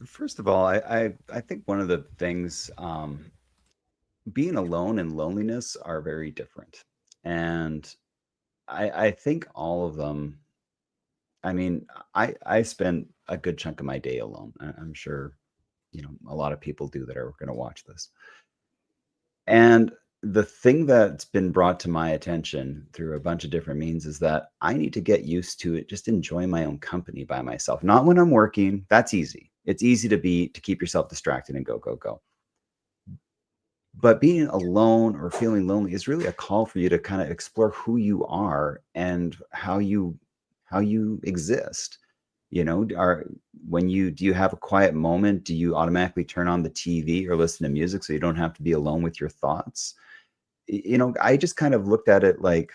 First of all, I think one of the things, being alone and loneliness are very different. And I think all of them, I mean, I spend a good chunk of my day alone. I'm sure, a lot of people do that are going to watch this. And the thing that's been brought to my attention through a bunch of different means is that I need to get used to it, just enjoying my own company by myself. Not when I'm working. That's easy. It's easy to keep yourself distracted and go, go, go. But being alone or feeling lonely is really a call for you to kind of explore who you are and how you exist. Are when you do you have a quiet moment? Do you automatically turn on the TV or listen to music so you don't have to be alone with your thoughts? I just kind of looked at it like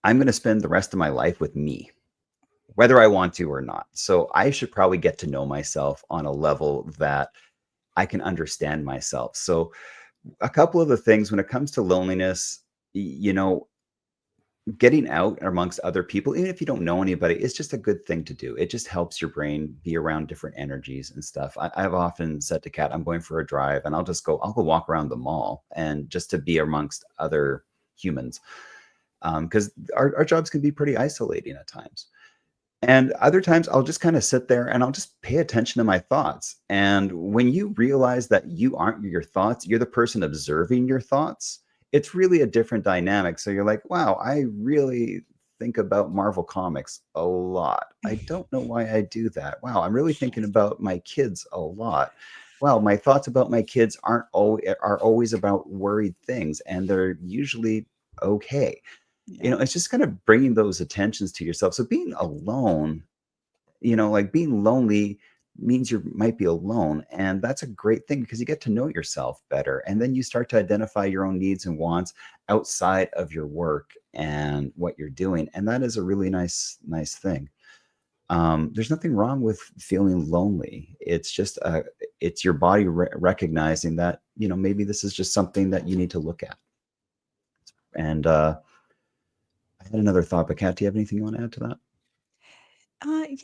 I'm going to spend the rest of my life with me, whether I want to or not. So I should probably get to know myself on a level that I can understand myself. So a couple of the things when it comes to loneliness, getting out amongst other people, even if you don't know anybody, is just a good thing to do. It just helps your brain be around different energies and stuff. I've often said to Kat, I'm going for a drive and I'll go walk around the mall and just to be amongst other humans. Because our jobs can be pretty isolating at times. And other times I'll just kind of sit there and I'll just pay attention to my thoughts. And when you realize that you aren't your thoughts, you're the person observing your thoughts, it's really a different dynamic. So you're like, wow, I really think about Marvel Comics a lot. I don't know why I do that. Wow, I'm really thinking about my kids a lot. Wow, my thoughts about my kids are always about worried things, and they're usually okay. Yeah. It's just kind of bringing those attentions to yourself. So being alone, like being lonely means you might be alone. And that's a great thing because you get to know yourself better. And then you start to identify your own needs and wants outside of your work and what you're doing. And that is a really nice thing. There's nothing wrong with feeling lonely. It's just, it's your body recognizing that, maybe this is just something that you need to look at. And, I had another thought, but Kat, do you have anything you want to add to that?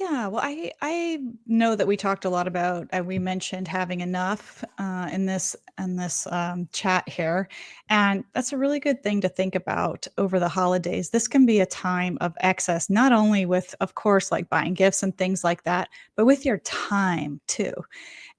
Yeah, well, I know that we talked a lot about, we mentioned having enough in this chat here, and that's a really good thing to think about over the holidays. This can be a time of excess, not only with, of course, like buying gifts and things like that, but with your time too.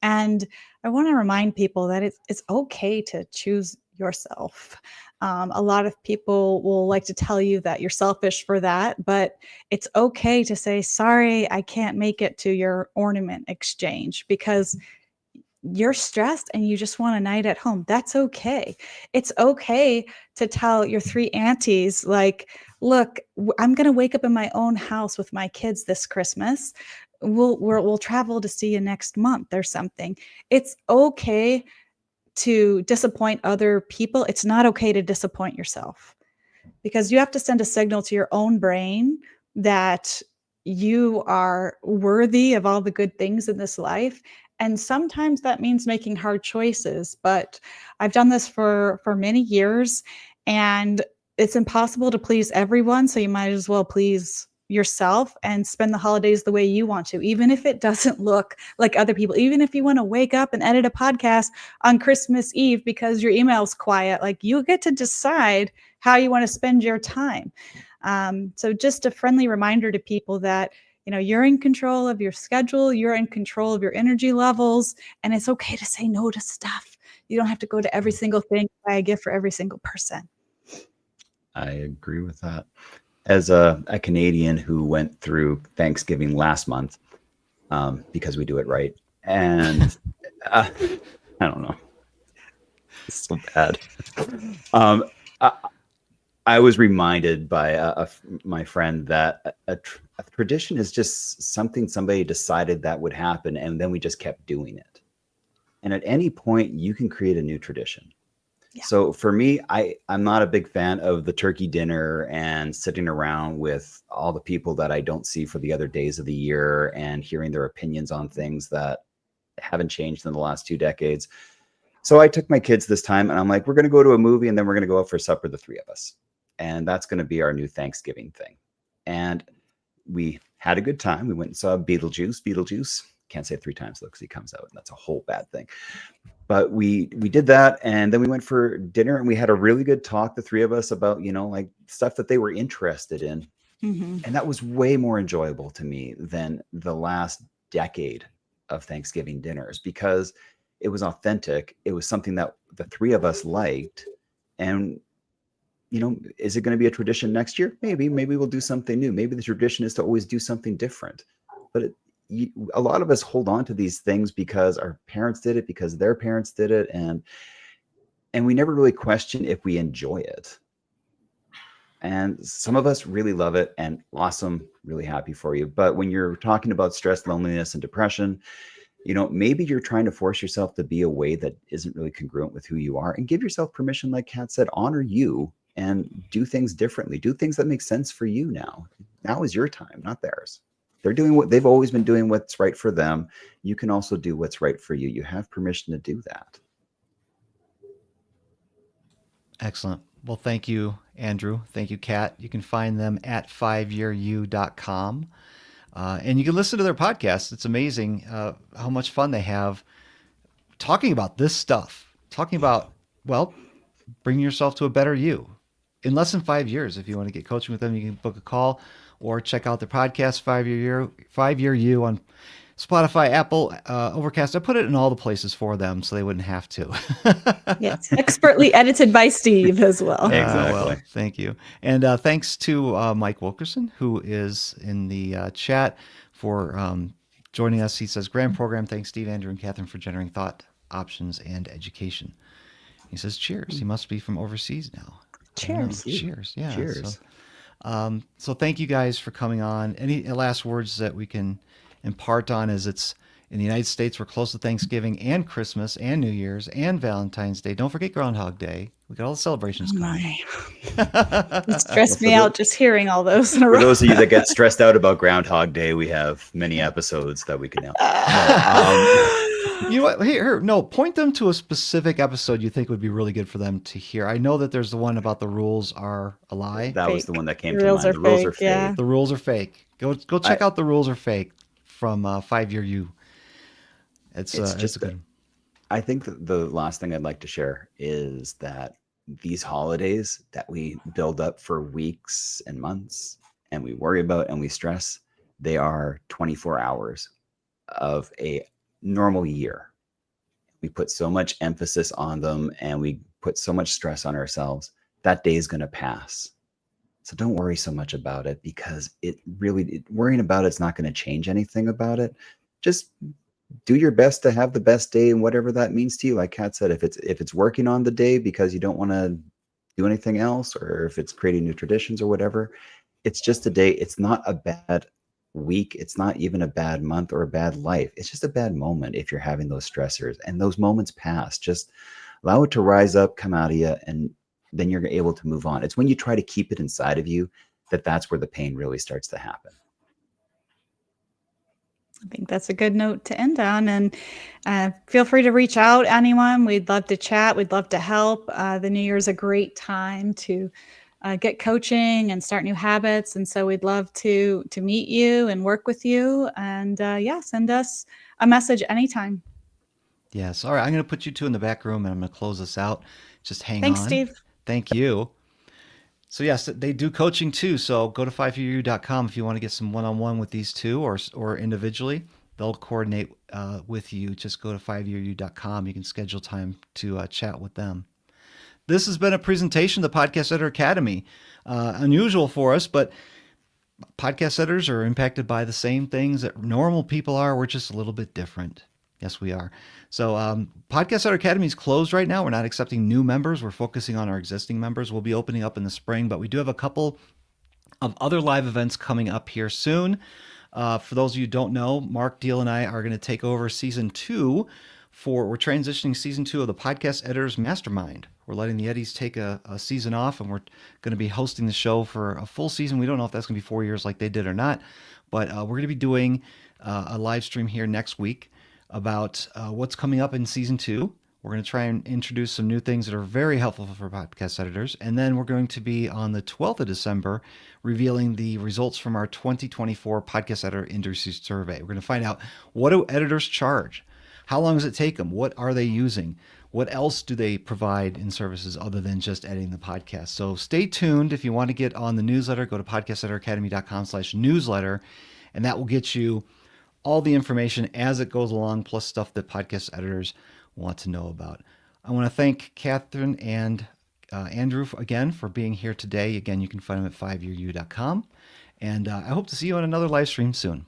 And I want to remind people that it's okay to choose yourself. A lot of people will like to tell you that you're selfish for that, but it's okay to say, sorry, I can't make it to your ornament exchange because you're stressed and you just want a night at home. That's okay. It's okay to tell your three aunties, like, look, I'm going to wake up in my own house with my kids this Christmas. We'll travel to see you next month or something. It's okay to disappoint other people. It's not okay to disappoint yourself because you have to send a signal to your own brain that you are worthy of all the good things in this life. And sometimes that means making hard choices, but I've done this for many years and it's impossible to please everyone. So you might as well please yourself and spend the holidays the way you want to, even if it doesn't look like other people, even if you want to wake up and edit a podcast on Christmas Eve because your email's quiet, like you get to decide how you want to spend your time. So just a friendly reminder to people that, you're in control of your schedule, you're in control of your energy levels, and it's okay to say no to stuff. You don't have to go to every single thing, buy a gift for every single person. I agree with that. As a Canadian who went through Thanksgiving last month, because we do it right, and I don't know, it's so bad. I was reminded by my friend that a tradition is just something somebody decided that would happen, and then we just kept doing it. And at any point, you can create a new tradition. So for me, I'm not a big fan of the turkey dinner and sitting around with all the people that I don't see for the other days of the year and hearing their opinions on things that haven't changed in the last 2 decades. So I took my kids this time and I'm like, we're going to go to a movie and then we're going to go out for supper, the three of us. And that's going to be our new Thanksgiving thing. And we had a good time. We went and saw Beetlejuice. Can't say it 3 times though, because he comes out and that's a whole bad thing. But we did that, and then we went for dinner, and we had a really good talk, the three of us, about like stuff that they were interested in, and that was way more enjoyable to me than the last decade of Thanksgiving dinners because it was authentic. It was something that the three of us liked, and is it going to be a tradition next year? Maybe we'll do something new. Maybe the tradition is to always do something different, but a lot of us hold on to these things because our parents did it, because their parents did it, and we never really question if we enjoy it. And some of us really love it, and awesome, really happy for you. But when you're talking about stress, loneliness, and depression, maybe you're trying to force yourself to be a way that isn't really congruent with who you are, and give yourself permission, like Kat said, honor you and do things differently. Do things that make sense for you now. Now is your time, not theirs. They're doing what they've always been doing, what's right for them. You can also do what's right for you. You have permission to do that. Excellent. Well, thank you, Andrew. Thank you, Kat. You can find them at 5yearyou.com. And you can listen to their podcast. It's amazing how much fun they have talking about this stuff, talking about, bringing yourself to a better you in less than 5 years. If you want to get coaching with them, you can book a call or check out their podcast, 5 Year You on Spotify, Apple, Overcast. I put it in all the places for them so they wouldn't have to. Yes, expertly edited by Steve as well. Exactly. Thank you. And thanks to Mike Wilkerson, who is in the chat, for joining us. He says, grand program. Thanks, Steve, Andrew, and Catherine, for generating thought, options, and education. He says, cheers. He must be from overseas now. Cheers. Cheers. Yeah. Cheers. So thank you guys for coming on. Any last words that we can impart on? As it's in the United States, we're close to Thanksgiving and Christmas and New Year's and Valentine's Day. Don't forget Groundhog Day. We got all the celebrations coming. It stressed me out just hearing all those in a For row. those of you that get stressed out about Groundhog Day, we have many episodes that we can help. You know what? Here, no, point them to a specific episode you think would be really good for them to hear. I know that there's the one about the rules are a lie. That was Fake. the one that came The to rules mind. are The rules fake, are fake. yeah. The rules are fake. Go check out the rules are fake from 5 Year You. It's just a good. I think that the last thing I'd like to share is that these holidays that we build up for weeks and months and we worry about and we stress, they are 24 hours of a normal year. We put so much emphasis on them and we put so much stress on ourselves. That day is going to pass. So don't worry so much about it, because worrying about it's not going to change anything about it. Just do your best to have the best day, and whatever that means to you. Like Kat said, if it's working on the day because you don't want to do anything else, or if it's creating new traditions or whatever, it's just a day. It's not a bad week. It's not even a bad month or a bad life. It's just a bad moment if you're having those stressors, and those moments pass. Just allow it to rise up, come out of you, and then you're able to move on. It's when you try to keep it inside of you that's where the pain really starts to happen. I think that's a good note to end on. And feel free to reach out, anyone. We'd love to chat. We'd love to help. The new year is a great time to get coaching and start new habits. And so we'd love to meet you and work with you. And send us a message anytime. Yes. All right. I'm going to put you two in the back room, and I'm going to close this out. Just hang Thanks, on. Steve. Thank you. So yes, they do coaching too. So go to 5yearyou.com if you want to get some one-on-one with these two, or individually. They'll coordinate with you. Just go to 5yearyou.com. You can schedule time to chat with them. This has been a presentation of the Podcast Editor Academy. Unusual for us, but podcast editors are impacted by the same things that normal people are. We're just a little bit different. Yes, we are. So Podcast Editor Academy is closed right now. We're not accepting new members. We're focusing on our existing members. We'll be opening up in the spring, but we do have a couple of other live events coming up here soon. For those of you who don't know, Mark Deal and I are going to take over season 2 we're transitioning season 2 of the Podcast Editors Mastermind. We're letting the Eddies take a season off, and we're going to be hosting the show for a full season. We don't know if that's going to be 4 years like they did or not, but we're going to be doing a live stream here next week about what's coming up in season 2. We're going to try and introduce some new things that are very helpful for podcast editors. And then we're going to be on the 12th of December revealing the results from our 2024 Podcast Editor Industry Survey. We're going to find out, what do editors charge? How long does it take them? What are they using? What else do they provide in services other than just editing the podcast? So stay tuned. If you want to get on the newsletter, go to podcasteditoracademy.com/newsletter, and that will get you all the information as it goes along, plus stuff that podcast editors want to know about. I want to thank Catherine and Andrew again for being here today. Again, you can find them at 5yearu.com. And I hope to see you on another live stream soon.